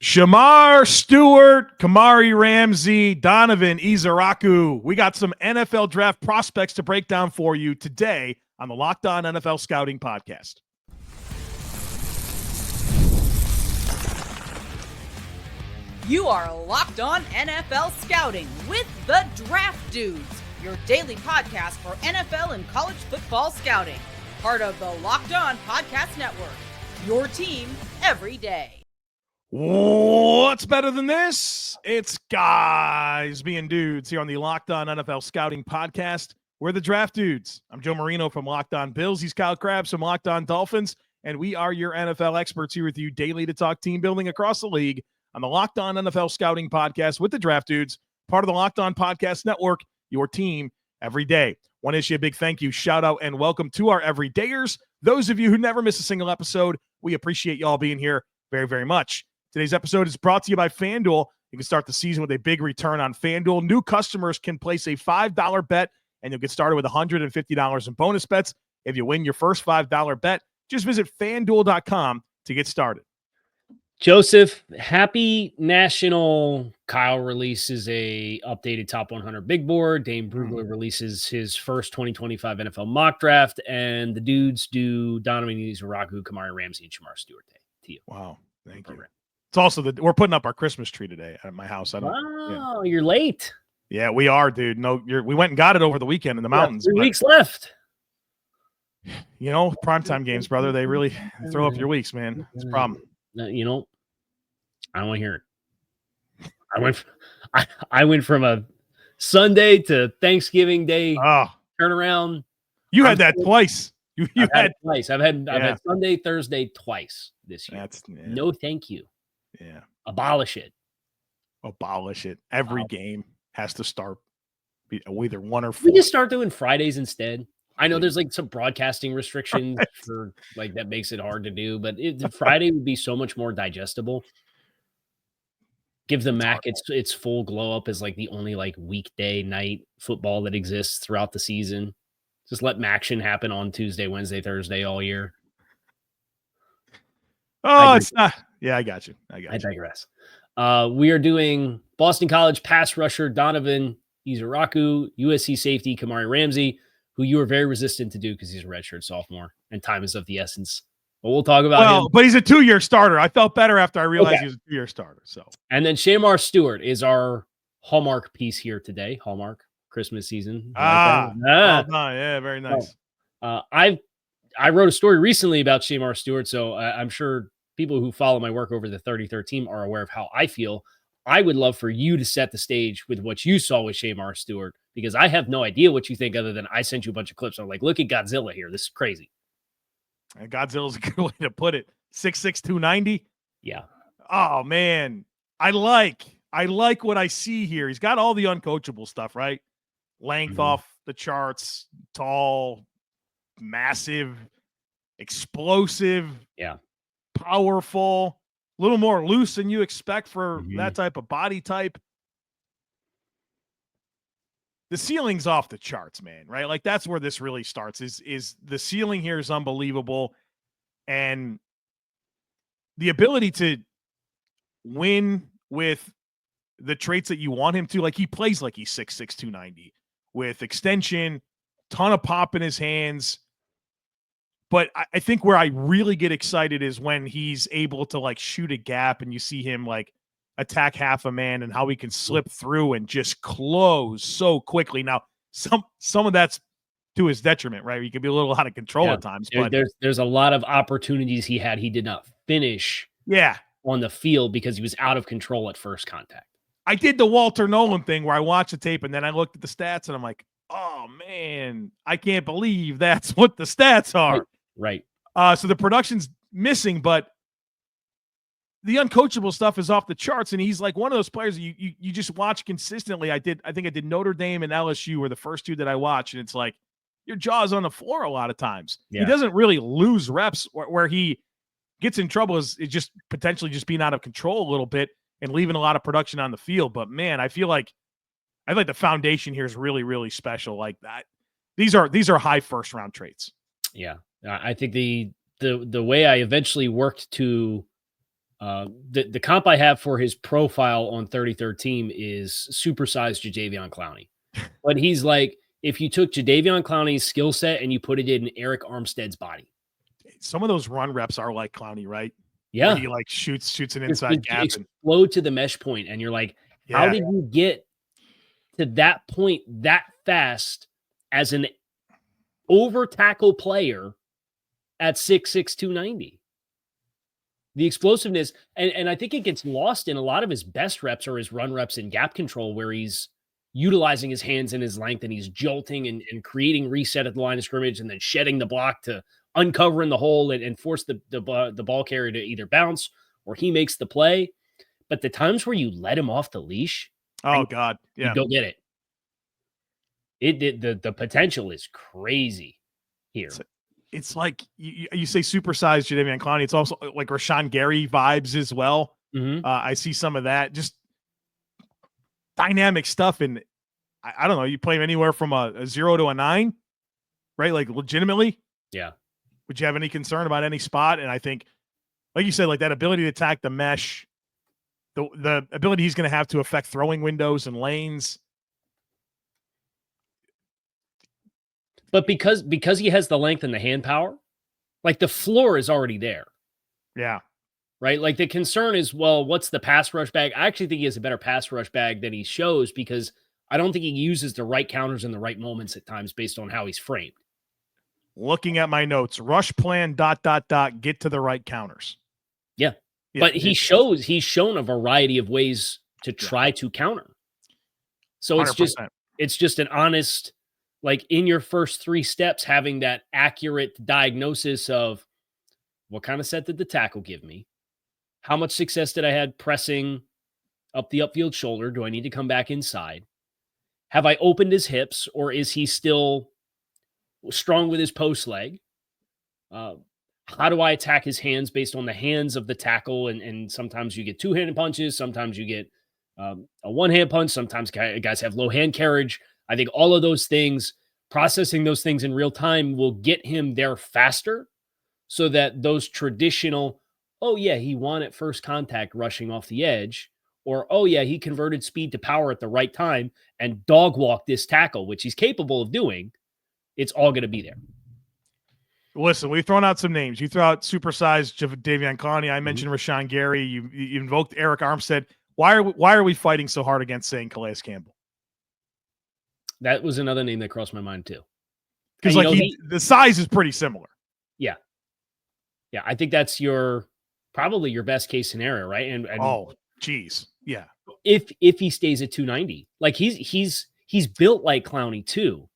Shemar Stewart, Kamari Ramsey, Donovan Ezeiruaku. We got some NFL draft prospects to break down for you today on the Locked On NFL Scouting Podcast. You are Locked On NFL Scouting with the Draft Dudes, your daily podcast for NFL and college football scouting. Part of the Locked On Podcast Network, your team every day. What's better than this? It's guys being dudes here on the Locked On NFL Scouting Podcast. We're the Draft Dudes. I'm Joe Marino from Locked On Bills. He's Kyle Crabbs from Locked On Dolphins. And we are your NFL experts here with you daily to talk team building across the league on the Locked On NFL Scouting Podcast with the Draft Dudes, part of the Locked On Podcast Network, your team every day. Want to issue a big thank you, shout out, and welcome to our everydayers. Those of you who never miss a single episode, we appreciate y'all being here very, very much. Today's episode is brought to you by FanDuel. You can start the season with a big return on FanDuel. New customers can place a $5 bet, and you'll get started with $150 in bonus bets. If you win your first $5 bet, just visit FanDuel.com to get started. Joseph, happy National. Kyle releases a updated top 100 big board. Dane Brugler releases his first 2025 NFL mock draft, and the dudes do Donovan Ezeiruaku, Kamari Ramsey, and Shamar Stewart Day to you. Wow, thank you. It's also we're putting up our Christmas tree today at my house. You're late. Yeah, we are, dude. We went and got it over the weekend in the mountains. 3 weeks left. You know, primetime games, brother. They really throw up your weeks, man. It's a problem. You know, I don't want to hear it. I went from a Sunday to Thanksgiving Day turnaround. You had that twice. You had it twice. I've had Sunday, Thursday twice this year. No, thank you. Yeah. Abolish it. Every game has to start either 1 or 4. We just start doing Fridays instead. I know there's like some broadcasting restrictions for like that makes it hard to do, but Friday would be so much more digestible. Give the MAC its full glow up as like the only like weekday night football that exists throughout the season. Just let MACtion happen on Tuesday, Wednesday, Thursday all year. Oh, it's not. Yeah, I got you. I digress. We are doing Boston College pass rusher Donovan Ezeiruaku, USC safety Kamari Ramsey, who you are very resistant to do because he's a redshirt sophomore and time is of the essence. But we'll talk about him. But he's a 2-year starter. I felt better after I realized he was a 2-year starter. So, and then Shamar Stewart is our hallmark piece here today. Hallmark Christmas season. Well done. Yeah, very nice. I wrote a story recently about Shamar Stewart, so I'm sure people who follow my work over the 33rd team are aware of how I feel. I would love for you to set the stage with what you saw with Shamar Stewart, because I have no idea what you think other than I sent you a bunch of clips. I'm like, look at Godzilla here. This is crazy. And Godzilla's a good way to put it. 6'6", 290. Yeah. Oh, man. I like what I see here. He's got all the uncoachable stuff, right? Length off the charts, tall, massive, explosive. Yeah. Powerful, a little more loose than you expect for that type of body type. The ceiling's off the charts, man, right? Like that's where this really starts is the ceiling here is unbelievable. And the ability to win with the traits that you want him to, like he plays like he's 6'6", 290 with extension, ton of pop in his hands. But I think where I really get excited is when he's able to like shoot a gap and you see him like attack half a man and how he can slip through and just close so quickly. Now, some of that's to his detriment, right? He can be a little out of control at times. But there's a lot of opportunities he did not finish on the field because he was out of control at first contact. I did the Walter Nolan thing where I watched the tape and then I looked at the stats and I'm like, oh, man, I can't believe that's what the stats are. Right. So the production's missing, but the uncoachable stuff is off the charts. And he's like one of those players you just watch consistently. I think I did Notre Dame and LSU were the first two that I watched. And it's like your jaw's on the floor a lot of times. Yeah. He doesn't really lose reps. Where he gets in trouble is just potentially just being out of control a little bit and leaving a lot of production on the field. But man, I feel like the foundation here is really, really special. Like that. These are high first round traits. Yeah. I think the way I eventually worked to The comp I have for his profile on 33rd team is supersized Jadeveon Clowney. But he's like, if you took Jadeveon Clowney's skill set and you put it in Eric Armstead's body. Some of those run reps are like Clowney, right? Yeah. Where he like shoots an inside gap. Explode to the mesh point, and you're like, how did you get to that point that fast as an over tackle player at 6'6", 290? The explosiveness, and I think it gets lost in a lot of his best reps or his run reps in gap control, where he's utilizing his hands and his length, and he's jolting and creating reset at the line of scrimmage, and then shedding the block to uncovering the hole and force the ball carrier to either bounce or he makes the play. But the times where you let him off the leash, oh God, yeah, you go get it. The potential is crazy here. It's like you say supersized Jadeveon Clowney. It's also like Rashawn Gary vibes as well. Mm-hmm. I see some of that, just dynamic stuff. And I don't know, you play him anywhere from a 0 to a 9, right? Like legitimately. Yeah. Would you have any concern about any spot? And I think, like you said, like that ability to attack the mesh, the ability he's going to have to affect throwing windows and lanes. But because he has the length and the hand power, like the floor is already there. Yeah. Right? Like the concern is, well, what's the pass rush bag? I actually think he has a better pass rush bag than he shows, because I don't think he uses the right counters in the right moments at times based on how he's framed. Looking at my notes, rush plan ... get to the right counters. Yeah. But he's shown a variety of ways to try to counter. So 100%. it's just an honest, like in your first 3 steps, having that accurate diagnosis of what kind of set did the tackle give me? How much success did I have pressing up the upfield shoulder? Do I need to come back inside? Have I opened his hips, or is he still strong with his post leg? How do I attack his hands based on the hands of the tackle? And sometimes you get 2-handed punches. Sometimes you get a 1-hand punch. Sometimes guys have low hand carriage. I think all of those things, processing those things in real time, will get him there faster, so that those traditional, oh yeah, he won at first contact rushing off the edge, or oh yeah, he converted speed to power at the right time and dog walked this tackle, which he's capable of doing. It's all going to be there. Listen, we've thrown out some names. You throw out supersized Jadeveon Clowney. I mentioned Rashawn Gary. You invoked Eric Armstead. Why are we fighting so hard against saying Calais Campbell? That was another name that crossed my mind too. Because the size is pretty similar. Yeah. Yeah. I think that's probably your best case scenario, right? And oh, geez. Yeah. If he stays at 290, like he's built like Clowney too.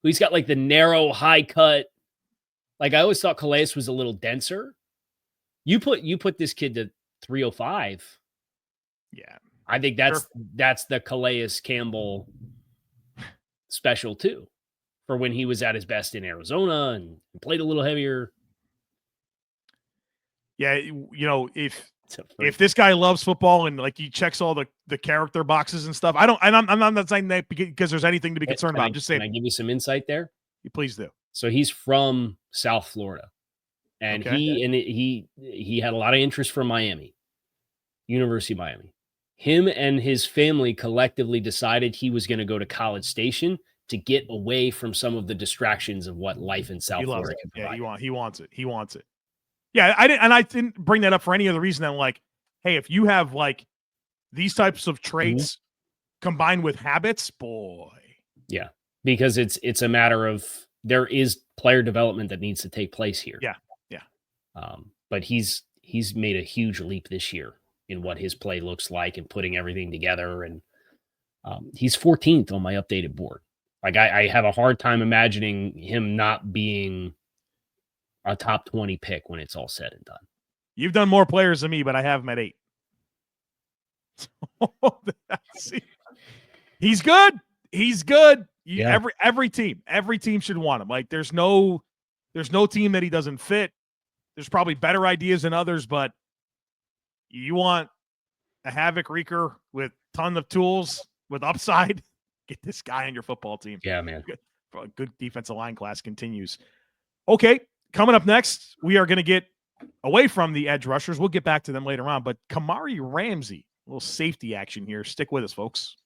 He's got like the narrow, high cut. Like I always thought Calais was a little denser. You put this kid to 305. Yeah. I think that's the Calais Campbell special too, for when he was at his best in Arizona and played a little heavier. Yeah, if this guy loves football and like he checks all the character boxes and stuff, I'm not saying that because there's anything to be concerned about. I'm just saying. Can I give you some insight there? You please do. So he's from South Florida, and he had a lot of interest from Miami, University of Miami. Him and his family collectively decided he was going to go to College Station to get away from some of the distractions of what life in South Florida can provide. Yeah, he wants it. He wants it. Yeah, I didn't bring that up for any other reason than like, hey, if you have like these types of traits combined with habits, boy. Yeah, because it's a matter of there is player development that needs to take place here. Yeah. But he's made a huge leap this year in what his play looks like and putting everything together. And he's 14th on my updated board. Like I have a hard time imagining him not being a top 20 pick when it's all said and done. You've done more players than me, but I have him at 8. See, he's good. He's good. Every team should want him. Like there's no team that he doesn't fit. There's probably better ideas than others, but you want a havoc wreaker with ton of tools with upside. Get this guy on your football team. Yeah, man. Good defensive line class continues. Okay. Coming up next, we are going to get away from the edge rushers. We'll get back to them later on, but Kamari Ramsey, a little safety action here. Stick with us, folks.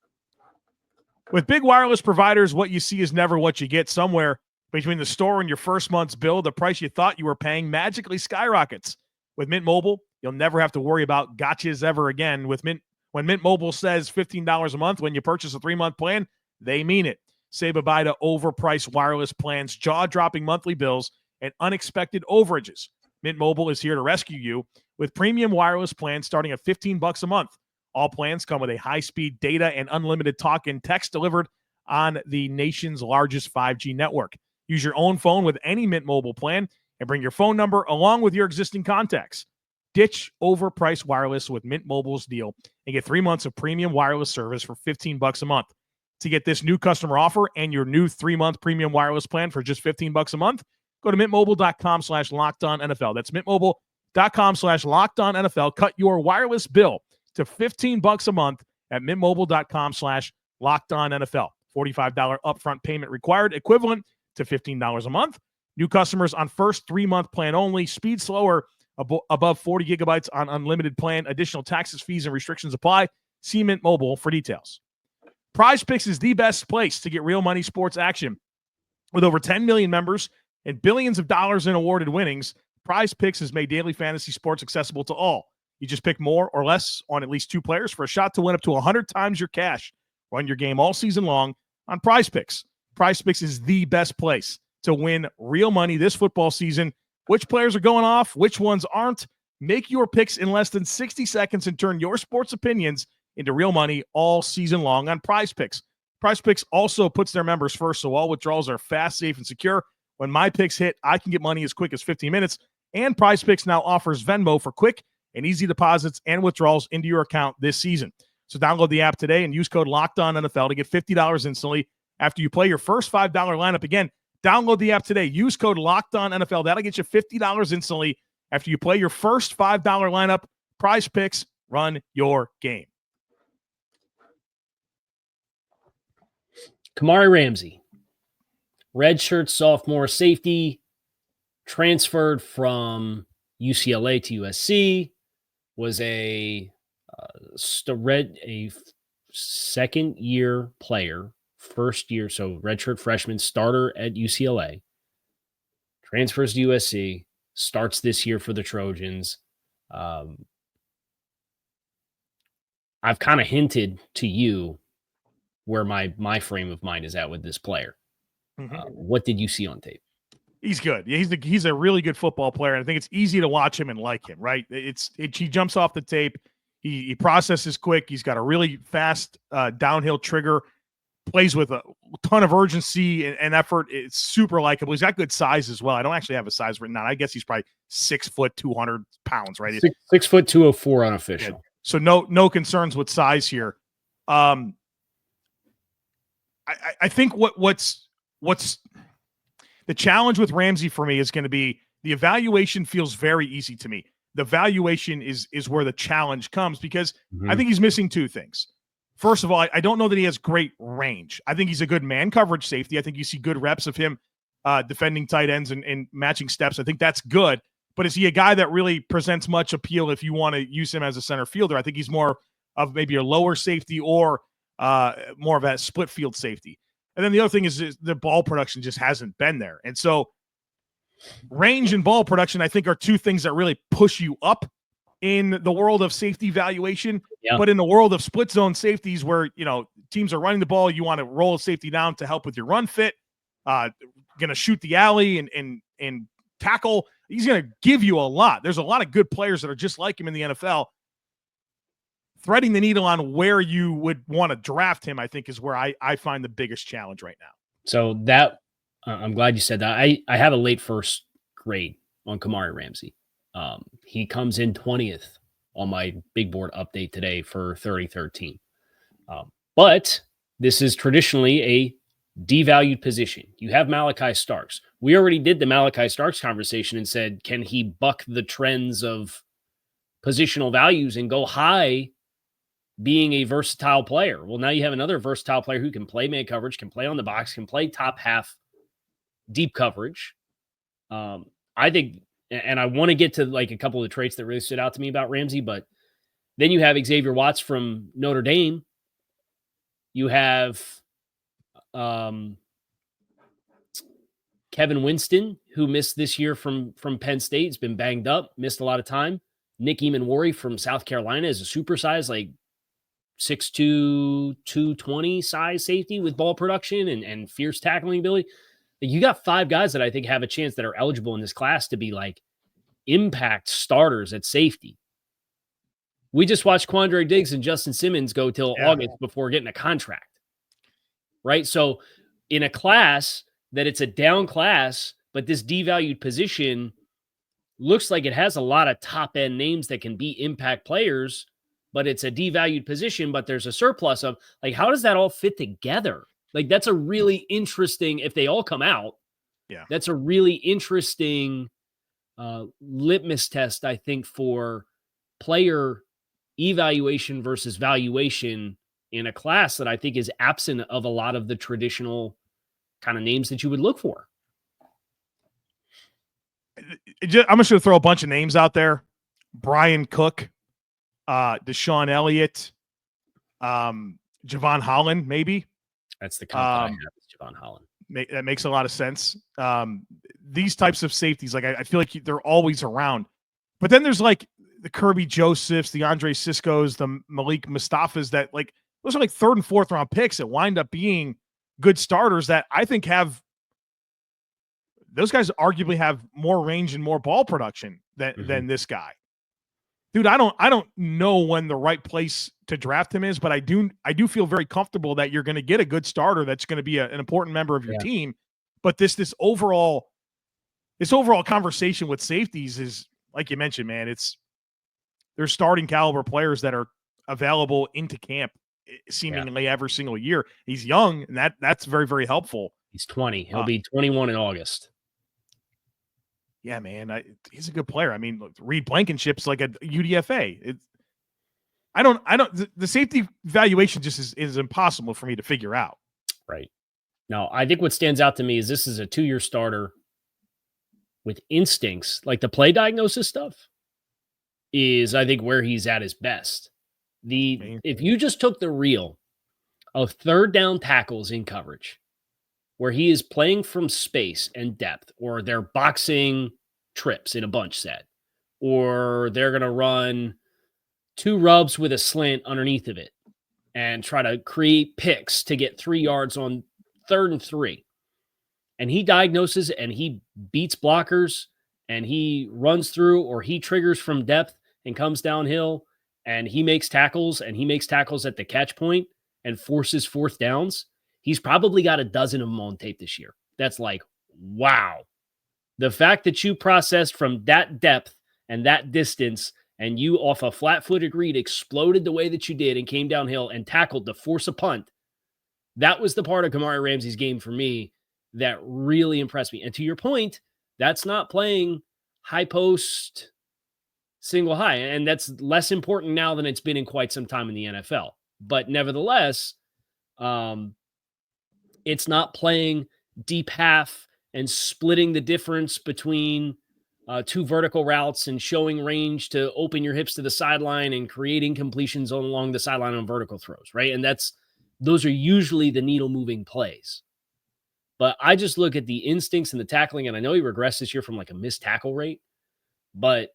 With big wireless providers, what you see is never what you get. Somewhere between the store and your first month's bill, the price you thought you were paying magically skyrockets. With Mint Mobile, you'll never have to worry about gotchas ever again. When Mint Mobile says $15 a month when you purchase a 3-month plan, they mean it. Say bye-bye to overpriced wireless plans, jaw-dropping monthly bills, and unexpected overages. Mint Mobile is here to rescue you with premium wireless plans starting at $15 a month. All plans come with a high-speed data and unlimited talk and text delivered on the nation's largest 5G network. Use your own phone with any Mint Mobile plan and bring your phone number along with your existing contacts. Ditch overpriced wireless with Mint Mobile's deal and get 3 months of premium wireless service for $15 a month. To get this new customer offer and your new 3-month premium wireless plan for just $15 a month, go to mintmobile.com/LockedOnNFL. That's mintmobile.com/LockedOnNFL. Cut your wireless bill to $15 a month at mintmobile.com/LockedOnNFL. $45 upfront payment required, equivalent to $15 a month. New customers on first 3-month plan only. Speed slower above 40 gigabytes on unlimited plan. Additional taxes, fees, and restrictions apply. See Mint Mobile for details. Prize Picks is the best place to get real money sports action. With over 10 million members and billions of dollars in awarded winnings, Prize Picks has made daily fantasy sports accessible to all. You just pick more or less on at least 2 players for a shot to win up to 100 times your cash. Run your game all season long on Prize Picks. Prize Picks is the best place to win real money this football season. Which players are going off? Which ones aren't? Make your picks in less than 60 seconds and turn your sports opinions into real money all season long on Prize Picks. Prize Picks also puts their members first, so all withdrawals are fast, safe, and secure. When my picks hit, I can get money as quick as 15 minutes. And Prize Picks now offers Venmo for quick and easy deposits and withdrawals into your account this season. So download the app today and use code LOCKEDONNFL to get $50 instantly after you play your first $5 lineup. Again, download the app today. Use code LOCKEDONNFL. That'll get you $50 instantly after you play your first $5 lineup. Prize Picks, run your game. Kamari Ramsey, redshirt sophomore safety, transferred from UCLA to USC, was a second-year player, first year, so redshirt freshman starter at UCLA, transfers to USC, starts this year for the Trojans. I've kind of hinted to you where my frame of mind is at with this player. What did you see on tape? He's good. Yeah, he's a really good football player. And I think it's easy to watch him and like him, right? He jumps off the tape. He processes quick. He's got a really fast downhill trigger, plays with a ton of urgency and effort. It's super likable. He's got good size as well. I don't actually have a size written down. I guess he's probably 6 foot, 200 pounds, right? 6 foot 204 unofficial. Yeah. So no concerns with size here. I think what's the challenge with Ramsey for me is going to be the evaluation feels very easy to me. The valuation is where the challenge comes because I think he's missing 2 things. First of all, I don't know that he has great range. I think he's a good man coverage safety. I think you see good reps of him defending tight ends and matching steps. I think that's good. But is he a guy that really presents much appeal if you want to use him as a center fielder? I think he's more of maybe a lower safety or more of a split field safety. And then the other thing is the ball production just hasn't been there. And so range and ball production, I think, are 2 things that really push you up in the world of safety valuation. Yeah. But in the world of split zone safeties where, teams are running the ball, you want to roll a safety down to help with your run fit, going to shoot the alley and tackle. He's going to give you a lot. There's a lot of good players that are just like him in the NFL. Threading the needle on where you would want to draft him, I think, is where I find the biggest challenge right now. So that I'm glad you said that. I have a late first grade on Kamari Ramsey. He comes in 20th on my big board update today for 30-13. But this is traditionally a devalued position. You have Malachi Starks. We already did the Malachi Starks conversation and said, can he buck the trends of positional values and go high being a versatile player? Well, now you have another versatile player who can play man coverage, can play on the box, can play top half deep coverage. I think And I want to get to like a couple of the traits that really stood out to me about Ramsey, but then you have Xavier Watts from Notre Dame. You have Kevin Winston, who missed this year from Penn State. He's been banged up, missed a lot of time. Nick Eamon-Worry from South Carolina is a supersized, like 6'2", 220 size safety with ball production and fierce tackling ability. You got 5 guys that I think have a chance that are eligible in this class to be like impact starters at safety. We just watched Quandre Diggs and Justin Simmons go till August before getting a contract, right? So in a class that it's a down class, but this devalued position looks like it has a lot of top-end names that can be impact players, but it's a devalued position, but there's a surplus of, like, how does that all fit together? Like, that's a really interesting, if they all come out, that's a really interesting litmus test, I think, for player evaluation versus valuation in a class that I think is absent of a lot of the traditional kind of names that you would look for. I'm just going to throw a bunch of names out there. Brian Cook, Deshaun Elliott, Javon Holland, maybe. That's the comp that I have, Javon Holland. That makes a lot of sense. These types of safeties, like I feel like they're always around. But then there's like the Kirby Josephs, the Andre Siscos, the Malik Mustafas that like those are like 3rd and 4th round picks that wind up being good starters that I think have those guys arguably have more range and more ball production than this guy. Dude, I don't know when the right place to draft him is, but I do feel very comfortable that you're going to get a good starter that's going to be an important member of your team. But this overall conversation with safeties is, like you mentioned, man, they're starting caliber players that are available into camp seemingly every single year. He's young, and that's very, very helpful. He's 20. He'll be 21 in August. Yeah, man, he's a good player. I mean, look, Reed Blankenship's like a UDFA. The safety valuation just is impossible for me to figure out. Right. Now, I think what stands out to me is this is a 2-year starter with instincts. Like the play diagnosis stuff is, I think, where he's at his best. If you just took the reel of 3rd down tackles in coverage, where he is playing from space and depth, or they're boxing trips in a bunch set, or they're going to run 2 rubs with a slant underneath of it and try to create picks to get 3 yards on 3rd and 3. And he diagnoses and he beats blockers and he runs through, or he triggers from depth and comes downhill and he makes tackles, and he makes tackles at the catch point and forces 4th downs. He's probably got a dozen of them on tape this year. That's like, wow. The fact that you processed from that depth and that distance, and you off a flat-footed read exploded the way that you did and came downhill and tackled to force a punt, that was the part of Kamari Ramsey's game for me that really impressed me. And to your point, that's not playing high post, single high. And that's less important now than it's been in quite some time in the NFL. But nevertheless, it's not playing deep half and splitting the difference between 2 vertical routes and showing range to open your hips to the sideline and creating completions along the sideline on vertical throws, right? And those are usually the needle moving plays. But I just look at the instincts and the tackling, and I know he regressed this year from like a missed tackle rate, but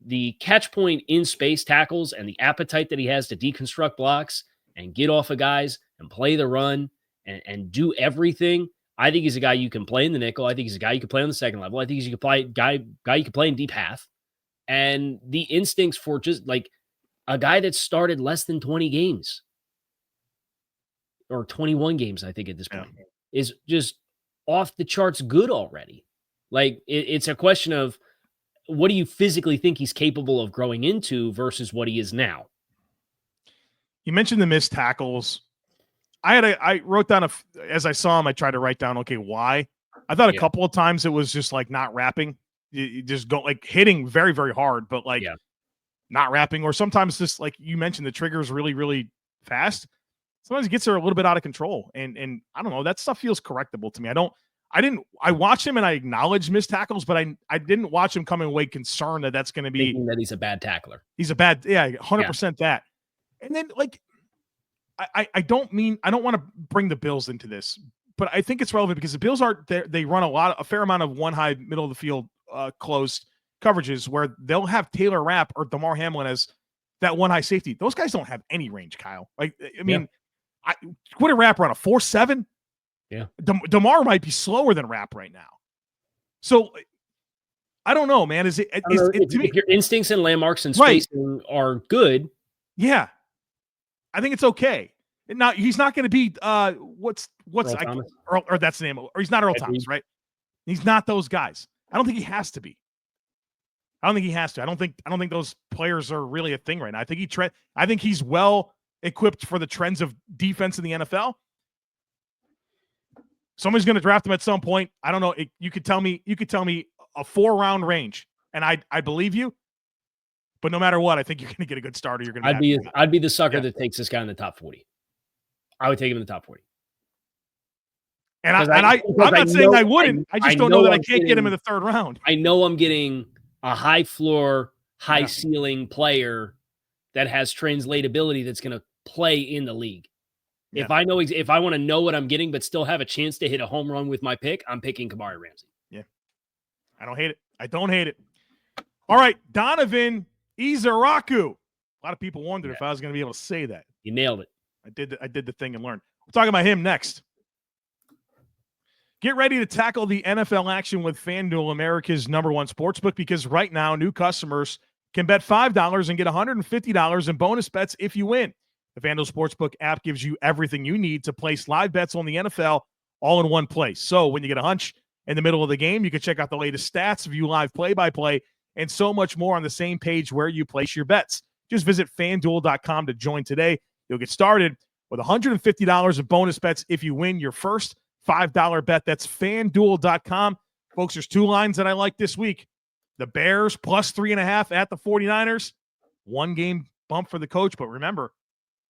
the catch point in space tackles and the appetite that he has to deconstruct blocks and get off of guys and play the run and do everything. I think he's a guy you can play in the nickel. I think he's a guy you can play on the second level. I think he's a guy you can play in deep half. And the instincts for just like a guy that started less than 20 games or 21 games, I think at this point, is just off the charts good already. Like it's a question of what do you physically think he's capable of growing into versus what he is now? You mentioned the missed tackles. I wrote down as I saw him, I tried to write down, okay, why? I thought a couple of times it was just like not wrapping. You just go like hitting very, very hard, but like not wrapping, or sometimes just like you mentioned, the trigger is really, really fast. Sometimes it gets there a little bit out of control. And I don't know, that stuff feels correctable to me. I watched him and I acknowledged missed tackles, but I didn't watch him coming away concerned that that's going to be thinking that he's a bad tackler. He's a bad, 100% that. And then like, I don't want to bring the Bills into this, but I think it's relevant because the Bills they run a fair amount of one high middle of the field closed coverages where they'll have Taylor Rapp or Damar Hamlin as that one high safety. Those guys don't have any range, Kyle. Like, I mean, would a Rapp run a 4.7? Yeah. Damar might be slower than Rapp right now. So I don't know, man. If your instincts and landmarks and spacing are good. Yeah. I think it's okay. Now he's not going to be what's Earl, or that's the name, or he's not Earl Thomas, right? He's not those guys. I don't think he has to be. I don't think those players are really a thing right now. I think he's well equipped for the trends of defense in the NFL. Somebody's going to draft him at some point. I don't know. You could tell me a 4-round range, and I believe you. But no matter what, I think you're going to get a good starter. I'd be the sucker that takes this guy in the top 40. I would take him in the top 40. And I'm not saying I wouldn't. I just don't know that I can't get him in the 3rd round. I know I'm getting a high floor, high ceiling player that has translatability that's going to play in the league. Yeah. If I want to know what I'm getting, but still have a chance to hit a home run with my pick, I'm picking Kamari Ramsey. Yeah. I don't hate it. All right. Donovan Ezeiruaku. A lot of people wondered if I was going to be able to say that. You nailed it. I did the thing and learned. We're talking about him next. Get ready to tackle the NFL action with FanDuel, America's #1 sportsbook, because right now new customers can bet $5 and get $150 in bonus bets if you win. The FanDuel Sportsbook app gives you everything you need to place live bets on the NFL all in one place. So when you get a hunch in the middle of the game, you can check out the latest stats, view live play-by-play, and so much more on the same page where you place your bets. Just visit FanDuel.com to join today. You'll get started with $150 of bonus bets if you win your first $5 bet. That's FanDuel.com. Folks, there's 2 lines that I like this week. The Bears plus 3.5 at the 49ers. 1 game bump for the coach, but remember,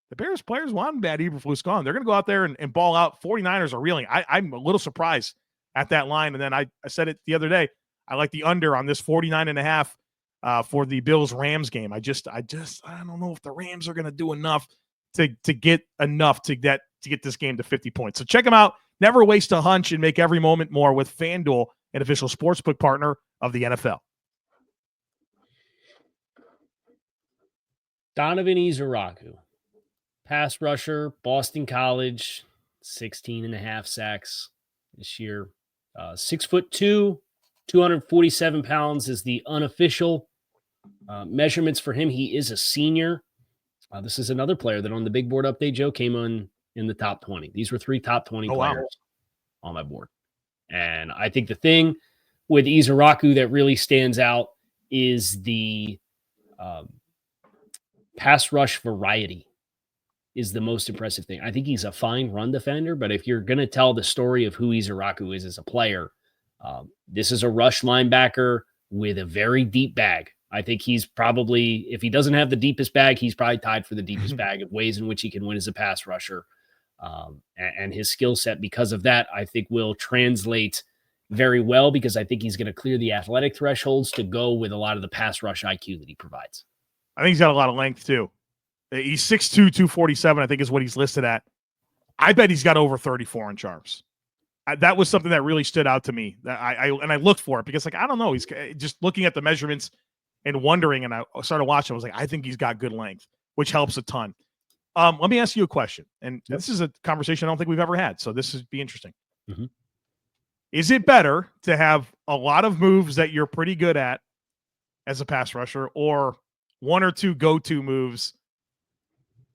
the Bears players want Matt Eberflus gone. They're going to go out there and ball out. 49ers are reeling. I'm a little surprised at that line. And then I said it the other day. I like the under on this 49.5 for the Bills-Rams game. I don't know if the Rams are going to do enough to get this game to 50 points. So check them out. Never waste a hunch and make every moment more with FanDuel, an official sportsbook partner of the NFL. Donovan Ezeiruaku. Pass rusher, Boston College, 16.5 sacks this year. 6'2", 247 pounds is the unofficial measurements for him. He is a senior. This is another player that on the big board update, Joe, came on in the top 20. These were 3 top 20 players on my board. And I think the thing with Ezeiruaku that really stands out is the pass rush variety. Is the most impressive thing. I think he's a fine run defender, but if you're going to tell the story of who Ezeiruaku is as a player, this is a rush linebacker with a very deep bag. I think he's probably, if he doesn't have the deepest bag, he's probably tied for the deepest bag of ways in which he can win as a pass rusher. And his skill set, because of that, I think will translate very well, because I think he's going to clear the athletic thresholds to go with a lot of the pass rush IQ that he provides. I think he's got a lot of length too. He's 6'2", 247, I think is what he's listed at. I bet he's got over 34 inch arms. That was something that really stood out to me. That I looked for it because, I don't know. He's just looking at the measurements and wondering, and I started watching. I was like, I think he's got good length, which helps a ton. Let me ask you a question. And this is a conversation I don't think we've ever had, so this would be interesting. Mm-hmm. Is it better to have a lot of moves that you're pretty good at as a pass rusher, or 1 or 2 go-to moves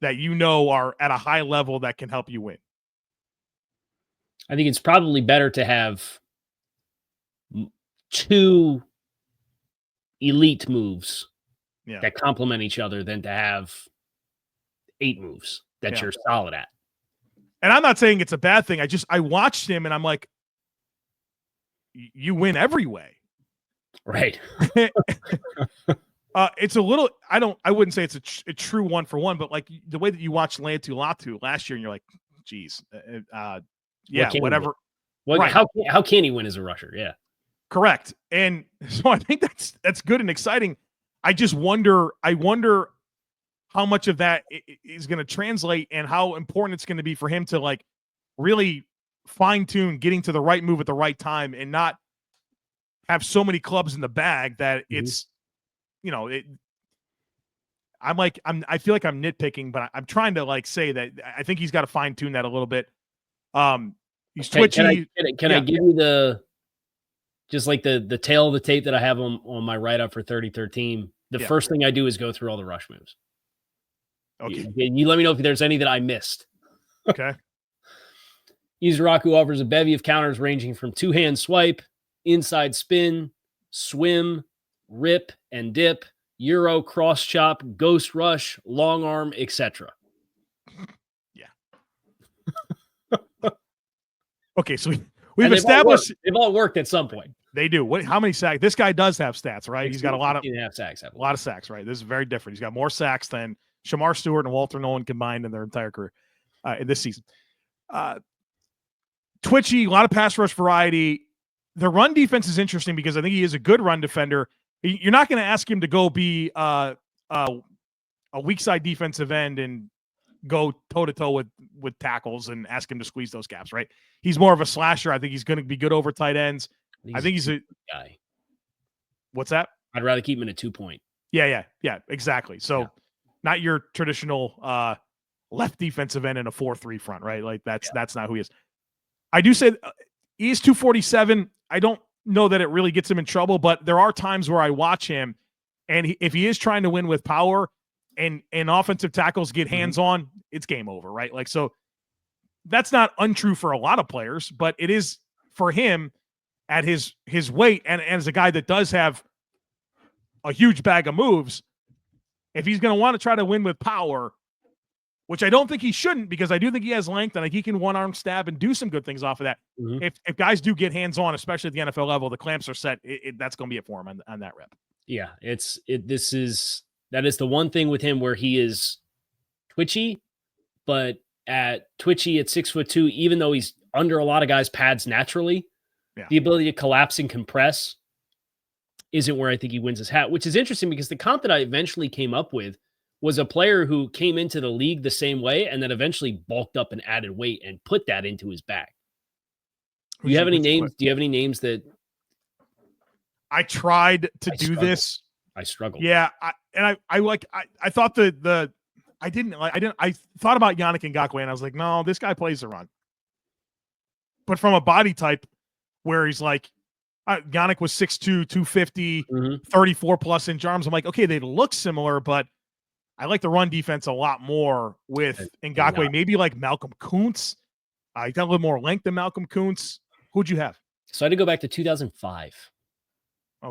that are at a high level that can help you win? I think it's probably better to have 2 elite moves that complement each other than to have 8 moves that you're solid at. And I'm not saying it's a bad thing. I watched him and I'm like, you win every way. Right. It's a little, I wouldn't say it's a true 1-for-1, but like the way that you watched Latu last year and you're like, geez, whatever. Well, Right. how can he win as a rusher? Yeah. Correct. And so I think that's good and exciting. I wonder how much of that is going to translate and how important it's going to be for him to like really fine tune getting to the right move at the right time and not have so many clubs in the bag that it's, I feel like I'm nitpicking, but I'm trying to like say that I think he's got to fine tune that a little bit. He's twitchy. Can I give you the tail of the tape that I have on my write up for 3013? The first thing I do is go through all the rush moves. Okay. You let me know if there's any that I missed. Okay. Ezeiruaku offers a bevy of counters ranging from two-hand swipe, inside spin, swim, rip and dip, Euro cross chop, ghost rush, long arm, etc. Yeah. Okay, so we've established they've all worked at some point. They do. How many sacks? This guy does have stats, right? He's got a lot of sacks. A lot of sacks, right? This is very different. He's got more sacks than Shamar Stewart and Walter Nolan combined in their entire career in this season. Twitchy, a lot of pass rush variety. The run defense is interesting because I think he is a good run defender. You're not going to ask him to go be a weak side defensive end and go toe-to-toe with tackles and ask him to squeeze those gaps, right? He's more of a slasher. I think he's going to be good over tight ends. I think he's a guy. What's that? I'd rather keep him in a 2-point. Yeah, exactly. So not your traditional left defensive end in a 4-3 front, right? Like that's not who he is. I do say he is 247. I don't know that it really gets him in trouble, but there are times where I watch him and if he is trying to win with power and offensive tackles get hands on, it's game over, right? Like, so that's not untrue for a lot of players, but it is for him at his weight and as a guy that does have a huge bag of moves. If he's going to want to try to win with power, which I don't think he shouldn't, because I do think he has length and like he can one-arm stab and do some good things off of that. Mm-hmm. If guys do get hands-on, especially at the NFL level, the clamps are set. That's going to be it for him on that rep. Yeah, that is the one thing with him where he is twitchy, but at 6'2", even though he's under a lot of guys' pads naturally, the ability to collapse and compress isn't where I think he wins his hat, which is interesting because the comp that I eventually came up with was a player who came into the league the same way and then eventually bulked up and added weight and put that into his bag. Do you have any names? Do you have any names that I tried to do this? I struggled. Yeah. I thought I thought about Yannick Ngakoue and I was like, no, this guy plays the run. But from a body type where he's like, Yannick was 6'2", 250, 34 plus inch arms. I'm like, okay, they look similar, but I like the run defense a lot more with Ngakoue. Maybe like Malcolm Kuntz. He got a little more length than Malcolm Kuntz. Who'd you have? So I had to go back to 2005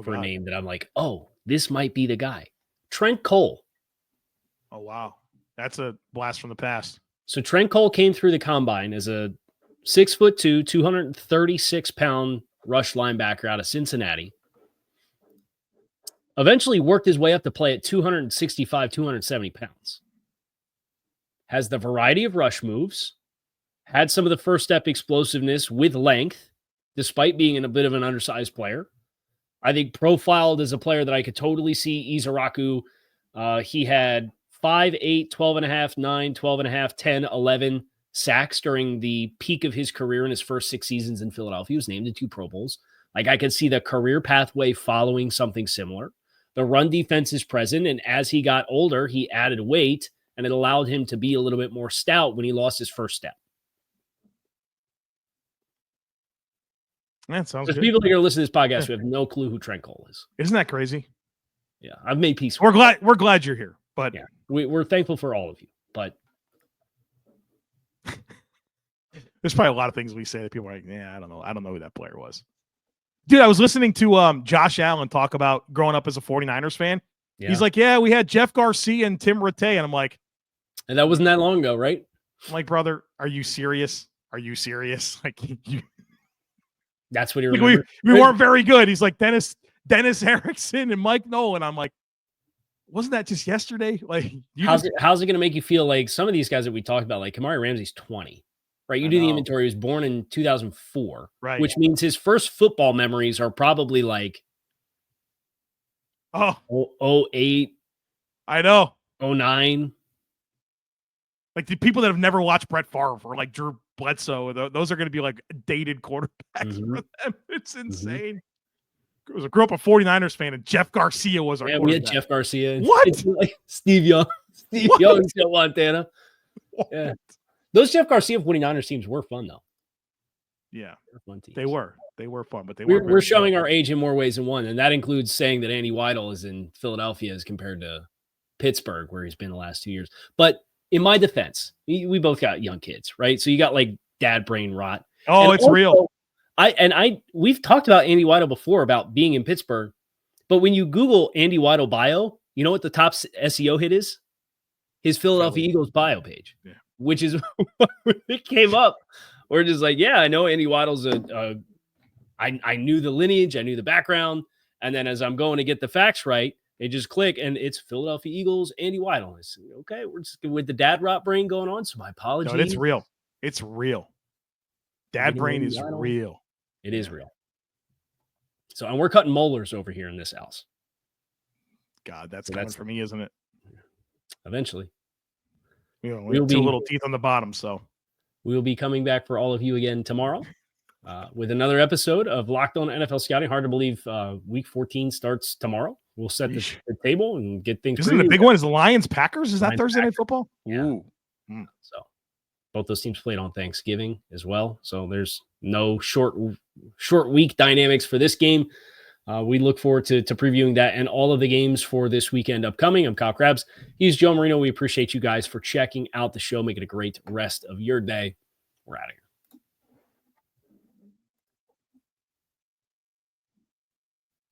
for a name that I'm like, oh, this might be the guy. Trent Cole. Oh, wow. That's a blast from the past. So Trent Cole came through the combine as a 6'2", 236-pound rush linebacker out of Cincinnati. Eventually worked his way up to play at 265, 270 pounds. Has the variety of rush moves. Had some of the first step explosiveness with length, despite being a bit of an undersized player. I think profiled as a player that I could totally see Ezeiruaku. He had 5'8", 12.5, 9, 12.5, 10, 11 sacks during the peak of his career in his first 6 seasons in Philadelphia. He was named in 2 Pro Bowls. Like, I could see the career pathway following something similar. The run defense is present, and as he got older, he added weight, and it allowed him to be a little bit more stout when he lost his first step. That sounds There's good. people that are listening to this podcast who have no clue who Trent Cole is. Isn't that crazy? Yeah, I've made peace. We're glad you're here, but yeah, we're thankful for all of you. But there's probably a lot of things we say that people are like, yeah, I don't know who that player was. Dude, I was listening to Josh Allen talk about growing up as a 49ers fan. Yeah. He's like, yeah, we had Jeff Garcia and Tim Rattay. And I'm like, and that wasn't that long ago, right? I'm like, brother, are you serious? Are you serious? Like, that's what he like remembered. We weren't very good. He's like Dennis Erickson and Mike Nolan. I'm like, wasn't that just yesterday? Like, how's it going to make you feel? Like some of these guys that we talked about, like Kamari Ramsey's 20. right? You do the inventory. He was born in 2004, right? Which means his first football memories are probably like 08. I know. 09. Like the people that have never watched Brett Favre or like Drew Bledsoe, those are going to be like dated quarterbacks for them. It's insane. I grew up a 49ers fan, and Jeff Garcia was our quarterback. We had Jeff Garcia. What? Like Steve Young. Steve Young, Joe Montana. What? Yeah. Those Jeff Garcia 49ers teams were fun, though. Yeah. Fun teams. They were fun, but we're showing our age in more ways than one, and that includes saying that Andy Weidel is in Philadelphia as compared to Pittsburgh, where he's been the last 2 years. But in my defense, we both got young kids, right? So you got like dad brain rot. Oh, and it's also, real. We've talked about Andy Weidel before about being in Pittsburgh, but when you Google Andy Weidel bio, you know what the top SEO hit is? His Philadelphia Eagles bio page, which is what it came up. We're just like, yeah, I know Andy Weidel's I knew the lineage, I knew the background, and then as I'm going to get the facts right, they just click, and it's Philadelphia Eagles, Andy Weidel. I said, okay, we're just with the dad rot brain going on, so my apologies. No, it's real. It's real. Dad brain is real. It is real. So, and we're cutting molars over here in this house. God, that's coming for me, isn't it? Eventually. We'll be 2 little teeth on the bottom, so. We will be coming back for all of you again tomorrow with another episode of Locked On NFL Scouting. Hard to believe Week 14 starts tomorrow. We'll set the table and get things. Isn't it the big one? Is the Lions-Packers? Is that Thursday Night Football? Yeah. So both those teams played on Thanksgiving as well. So there's no short week dynamics for this game. We look forward to previewing that and all of the games for this weekend upcoming. I'm Kyle Crabbs. He's Joe Marino. We appreciate you guys for checking out the show. Make it a great rest of your day. We're out of here.